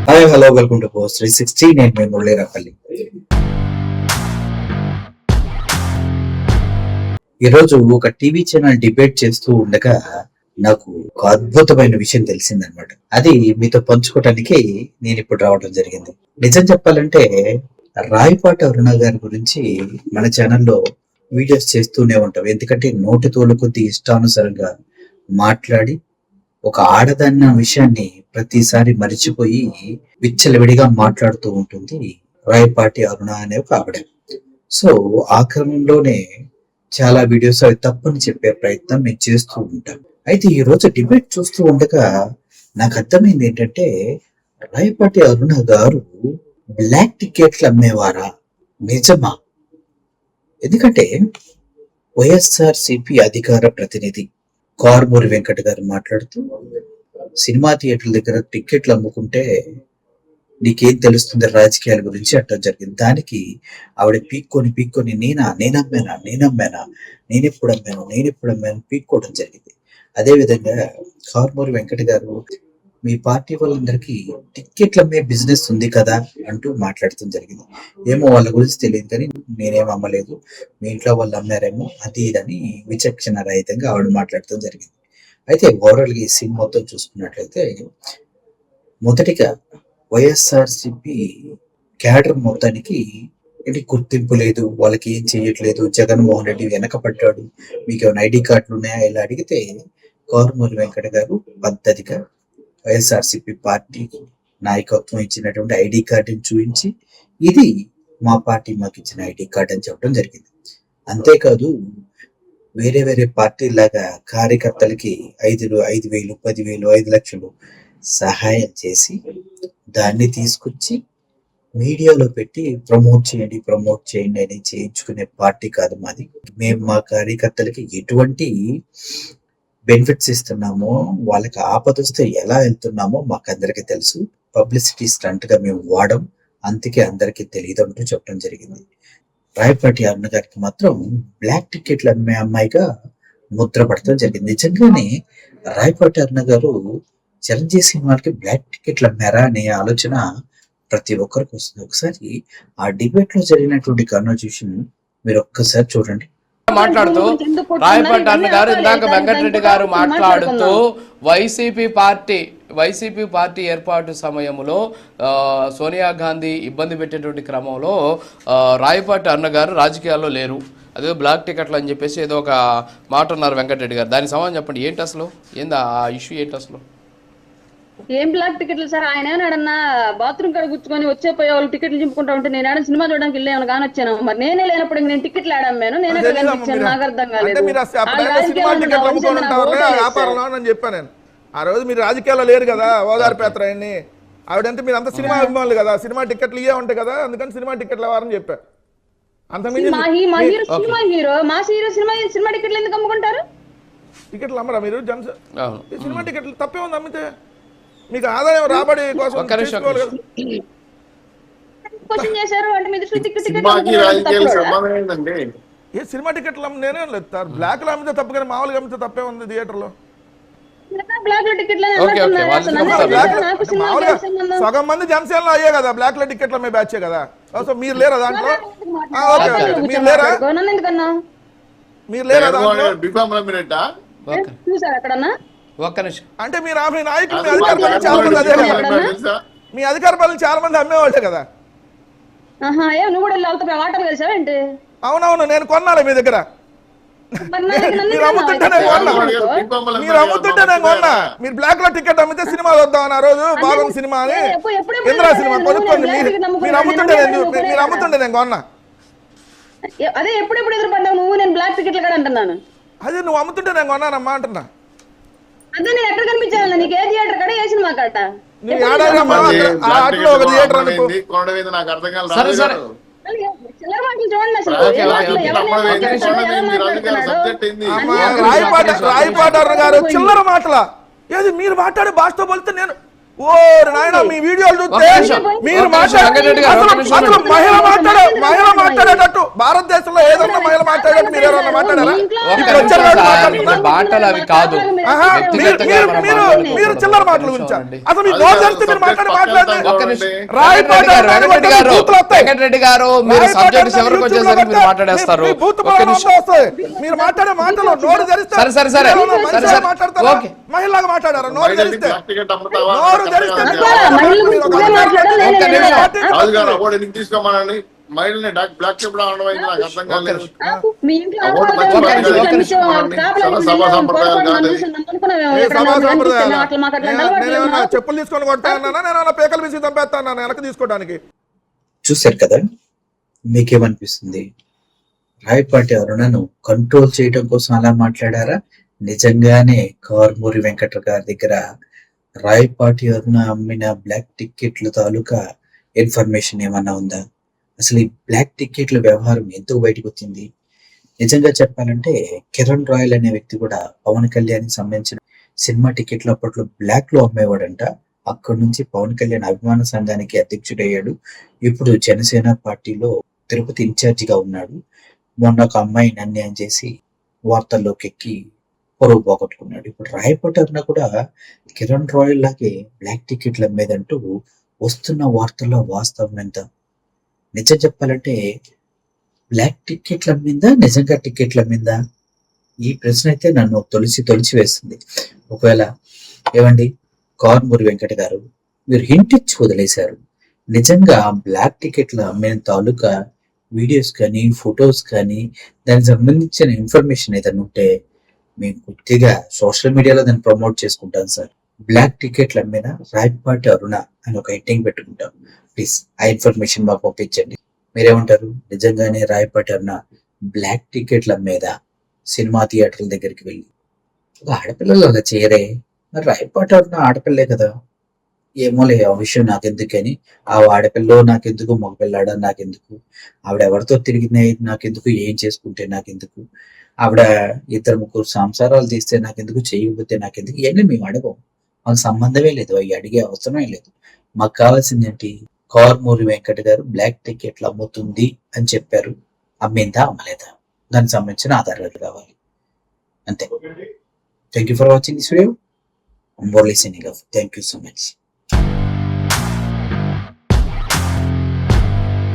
Hi hello welcome to post 360. నేను మీ మురళీరాపల్లి. ఈరోజు ఒక టీవీ ఛానల్ డిబేట్ చేస్తూ ఉండగా నాకు ఒక అద్భుతమైన విషయం తెలిసిందనమాట. అది మీతో పంచుకోవటానికి నేను ఇప్పుడు రావడం జరిగింది. నిజం చెప్పాలంటే రాయపాటి అరుణ గారి గురించి మన ఛానల్లో వీడియోస్ చేస్తూనే ఉంటాం. ఎందుకంటే నోటి తోలు కొద్ది ఇష్టానుసారంగా మాట్లాడి ఒక ఆడదన్న విషయాన్ని ప్రతిసారి మరిచిపోయి విచ్చలవిడిగా మాట్లాడుతూ ఉంటుంది రాయపాటి అరుణ అనే ఒక ఆవిడ. సో ఆ క్రమంలోనే చాలా వీడియోస్ అవి తప్పని చెప్పే ప్రయత్నం మేము చేస్తూ ఉంటాం. అయితే ఈ రోజు డిబేట్ చూస్తూ ఉండగా నాకు అర్థమైంది ఏంటంటే, రాయపాటి అరుణ గారు బ్లాక్ టికెట్లు అమ్మేవారా? నిజమా? ఎందుకంటే వైఎస్ఆర్సిపి అధికార ప్రతినిధి కారుమూరి వెంకట గారు మాట్లాడుతూ, సినిమా థియేటర్ల దగ్గర టికెట్లు అమ్ముకుంటే నీకేం తెలుస్తుంది రాజకీయాల గురించి అంటం జరిగింది. దానికి ఆవిడ పీక్కొని నేనమ్మానా నేనెప్పుడు అమ్మాను పీక్కోవడం జరిగింది. అదేవిధంగా కారుమూరి వెంకట గారు మీ పార్టీ వాళ్ళందరికీ టిక్కెట్లు అమ్మే బిజినెస్ ఉంది కదా అంటూ మాట్లాడటం జరిగింది. ఏమో వాళ్ళ గురించి తెలియదు కానీ నేనేం అమ్మలేదు, మీ ఇంట్లో వాళ్ళు అమ్మారేమో అది ఇదని విచక్షణ రహితంగా ఆవిడ మాట్లాడటం జరిగింది. అయితే ఓవరాల్గా ఈ సీన్ మొత్తం చూసుకున్నట్లయితే, మొదటిగా వైఎస్ఆర్సిపి క్యాడర్ మొత్తానికి గుర్తింపు లేదు, వాళ్ళకి ఏం చేయట్లేదు, జగన్మోహన్ రెడ్డి వెనకపడ్డాడు, మీకు ఏమైనా ఐడి కార్డులు ఉన్నాయా ఇలా అడిగితే కారుమూరి వెంకట గారు పద్ధతిగా వైఎస్ఆర్సిపి పార్టీ నాయకత్వం ఇచ్చినటువంటి ఐడి కార్డుని చూపించి, ఇది మా పార్టీ మాకు ఇచ్చిన ఐడి కార్డు అని చెప్పడం జరిగింది. అంతేకాదు వేరే పార్టీ లాగా కార్యకర్తలకి 5,000, 10,000, 5 లక్షలు సహాయం చేసి దాన్ని తీసుకొచ్చి మీడియాలో పెట్టి ప్రమోట్ చేయండి అని చేయించుకునే పార్టీ కాదు మాది. మేము మా కార్యకర్తలకి ఎటువంటి బెనిఫిట్స్ ఇస్తున్నామో, వాళ్ళకి ఆపదొస్తే ఎలా వెళ్తున్నామో మాకు అందరికీ తెలుసు. పబ్లిసిటీ స్టంట్ గా మేము వాడం, అందుకే అందరికీ తెలియదు అంటూ చెప్పడం జరిగింది. రాయపాటి అరుణ గారికి మాత్రం బ్లాక్ టికెట్లు అమ్మే అమ్మాయిగా ముద్ర పడటం జరిగింది. నిజంగానే రాయపాటి అరుణ గారు చిరంజీవి సినిమాకి బ్లాక్ టికెట్లు అమ్మారా అనే ఆలోచన ప్రతి ఒక్కరికి వస్తుంది. ఒకసారి ఆ డిబేట్ లో జరిగినటువంటి కన్వర్జేషన్ మీరు ఒక్కసారి చూడండి. మాట్లాడుతూ రాయపాటి అరుణ గారు, ఇందాక వెంకటరెడ్డి గారు మాట్లాడుతూ వైసీపీ పార్టీ ఏర్పాటు సమయంలో సోనియా గాంధీ ఇబ్బంది పెట్టేటువంటి క్రమంలో రాయపాటి అరుణ గారు రాజకీయాల్లో లేరు, అదే బ్లాక్ టికెట్లు అని చెప్పేసి ఏదో ఒక మాట ఉన్నారు వెంకటరెడ్డి గారు. దానికి సమాధానం చెప్పండి. ఏంటి అసలు, ఏంది ఆ ఇష్యూ ఏంటి అసలు? ఏం బ్లాక్ టికెట్లు సార్? ఆయన ఏమన్నా బాత్రూమ్ కాడ కూర్చుకొని వచ్చే వాళ్ళు టికెట్లు చింపుకుంటా ఉంటే నేను ఆడ సినిమా చూడడానికి వెళ్ళాను కానీ వచ్చాను. మరి నేనే లేనప్పుడు నేను టికెట్లు ఆడమ్మాను, నేనే కనిపించాను, నాకు అర్థం కాలేదు. ఆ రోజు మీరు రాజకీయాల్లో లేరు కదా, ఓదార్పేత్ర ఆయన్ని ఆవిడంటే మీరు అంత సినిమా అభిమానులు కదా, సినిమా టికెట్లు ఇవే ఉంటాయి కదా, అందుకని సినిమా టికెట్లు అవ్వాలని చెప్పారు. సినిమా టికెట్లు ఎందుకు అమ్ముకుంటారు? టికెట్లు అమ్మరా మీరు? సినిమా టికెట్లు తప్పే ఉంది అమ్మితే, మీకు ఆదాయం రాబడి కోసం ఏ సినిమా టికెట్లు నేనే లేదు సార్, బ్లాక్ లో అమ్మితే తప్పు కానీ మామూలుగా అమ్మితే తప్పే ఉంది థియేటర్ లో. సగం మంది జనసేనలో అయ్యే కదా బ్లాక్ లో టికెట్లు అమ్మే బ్యాచే కదా. మీరు లేరా దాంట్లో? మీరు లేరా దాంట్లో? అంటే మీరు నాయకులు మీ అధికార పాలన చాలా మంది అమ్మేవాళ్ళే కదా. అవునవును, నేను కొన్నాలే మీ దగ్గర. మీరు అమ్ముతుంటే నేను కొన్నా. మీరు బ్లాక్ లో టికెట్ అమ్మితే సినిమా వద్దాం ఆ రోజు, బాదం సినిమా అని, ఇంద్రా సినిమా కొనుక్కోండి. మీరు అమ్ముతుంటే నేను కొన్నా. అదే ఎప్పుడెప్పుడు ఎదురుపడ్డావు నువ్వు? నేను బ్లాక్ టికెట్లు కూడా అంటున్నాను. అదే నువ్వు అమ్ముతుంటే నేను కొన్నానమ్మా అంటున్నా. అదే నేను ఎక్కడ కనిపించాను? నీకు ఏ థియేటర్ కడ ఏ సినిమా కట్ట? రాయపాటి అరుణ గారు చిల్లర మాటల ఏది మీరు మాట్లాడే భాషతో పోలితే నేను ఓ నాయన మీ వీడియోలు చూస్తే మీరు అసలు మహిళ మాట్లాడేటట్టు భారతదేశంలో ఏదన్నా మహిళ మాట్లాడేటట్టు మీరు ఏమన్నా మాట్లాడారా? మాటలు అవి కాదు. ఆహా, వ్యక్తిగతంగా మీరు మనం మీరు మాట్లాడుకోకూడదు. మీరు చిల్లర మాటల ఒక్క గురించా? నిమిషం అండి. అసలు మీ నోరు తెరిస్తే మీరు మాట్లాడండి. ఒక్క నిమిషం. రాయపాటి వెంకటరెడ్డి గారు బూతులు వస్తాయి. వెంకటరెడ్డి గారు మీరు సబ్జెక్ట్ ఎవరికి వచ్చేసరికి మీరు మాట్లాడేస్తారు. మీ బూతు ఒక్క నిమిషం. వస్తాయి. మీరు మాట్లాడే మాటలు నోరు తెరిస్తే సరే. ఏమన్నా మనిషిలా సరే. మాట్లాడతారా? ఓకే. మహిళలాగా మాట్లాడారా? నోరు తెరిస్తే నోరు తెరిస్తే మహిళల గురించి నువ్వే మాట్లాడాలి, నేనే ఒక్క నిమిషం. మాట్లాడాలి. తీసుకోమనండి మహిళని బ్లాక్ చెప్పడం అనడం అయింది, నాకు అర్థం కాలేదు. మీ ఇంట్లో ఆ ఓటు మంచి ఆడవాళ్ళు పద్ధతి ఇట్లా కాదు. నిమిషం తీసుకోమనండి. కాపలా చాలా పెట్టి సభా నిలబడి సంప్రదాయాలు కోరుకోవడం కాదు. మనుషులు అనుకున్నామేమో. ఏ ఎక్కడ సభా నాకు కనిపిస్తే సంప్రదాయాలా? అట్లా మాకు అట్లా అలవాటు లేదు. నేనేమన్నా చెప్పులు తీసుకొని కొడతానన్నా? నేనేమన్నా పేకలు విసి చంపేస్తాను వెనక తీసుకోవడానికి? చూశారు కదా, మీకేమనిపిస్తుంది? రాయపాటి అరుణను కంట్రోల్ చేయడం కోసం అలా మాట్లాడారా, నిజంగానే కారుమూరి వెంకట గారి దగ్గర రాయపాటి అరుణ అమ్మిన బ్లాక్ టికెట్ల తాలూకా ఇన్ఫర్మేషన్ ఏమన్నా ఉందా? అసలు ఈ బ్లాక్ టికెట్ల వ్యవహారం ఎందుకు బయటకు వచ్చింది? నిజంగా చెప్పాలంటే కిరణ్ రాయల్ అనే వ్యక్తి కూడా పవన్ కళ్యాణ్ సంబంధించిన సినిమా టికెట్లు అప్పట్లో బ్లాక్ లో అమ్మేవాడంట. అక్కడి నుంచి పవన్ కళ్యాణ్ అభిమాన సంఘానికి అధ్యక్షుడయ్యాడు. ఇప్పుడు జనసేన పార్టీలో తిరుపతి ఇన్ఛార్జిగా ఉన్నాడు. మొన్న ఒక అమ్మాయిని అన్యాయం చేసి వార్తల్లోకి ఎక్కి పొరుగు పోగొట్టుకున్నాడు. ఇప్పుడు రాయపాటి అరుణ కూడా కిరణ్ రాయల్ లాగే బ్లాక్ టికెట్లు అమ్మేదంటూ వస్తున్న వార్తల్లో వాస్తవం ఎంత? నిజం చెప్పాలంటే బ్లాక్ టికెట్ల అమ్మిందా, నిజంగా టికెట్ల అమ్మిందా? ఈ ప్రశ్న అయితే నన్ను తొలిచి వేస్తుంది. ఒకవేళ ఏమండి కారుమూరి వెంకట గారు, మీరు హింట్ ఇచ్చి వదిలేశారు. నిజంగా బ్లాక్ టికెట్ల అమ్మిన తాలూకా వీడియోస్ కానీ ఫొటోస్ కానీ దానికి సంబంధించిన ఇన్ఫర్మేషన్ ఏదైనా ఉంటే మేము కొద్దిగా సోషల్ మీడియాలో దాన్ని ప్రమోట్ చేసుకుంటాం సార్. బ్లాక్ టికెట్లు అమ్మిన రాయపాటి అరుణ అని ఒక హెడ్డింగ్ పెట్టుకుంటాం. ప్లీజ్ ఆ ఇన్ఫర్మేషన్ మాకు పంపించండి. మీరేమంటారు? నిజంగానే రాయపాటి అరుణ బ్లాక్ టికెట్ల మీద సినిమా థియేటర్ల దగ్గరికి వెళ్ళి ఒక ఆడపిల్లలు అలా చేయరే, మరి రాయపాటి అరుణ ఆడపిల్లే కదా, ఏమోలే ఆ విషయం నాకెందుకని, ఆ ఆడపిల్లో నాకెందుకు, మగపిల్లాడా నాకెందుకు, ఆవిడ ఎవరితో తిరిగింది నాకెందుకు, ఏం చేసుకుంటే నాకెందుకు, ఆవిడ 2-3 సంసారాలు తీస్తే నాకెందుకు, చేయకపోతే నాకెందుకు, ఇవన్నీ మేము అడగం. మాకు సంబంధమే లేదు, అవి అడిగే అవసరమే లేదు. మాకు కావాల్సింది ఏంటి? కారుమూరి వెంకట గారు బ్లాక్ టికెట్లు అమ్ముతుంది అని చెప్పారు, అమ్మిందా అమ్మలేదా, దానికి సంబంధించిన ఆధారాలు కావాలి, అంతే. Thank you for watching this video. I'm only signing off. Thank you so much.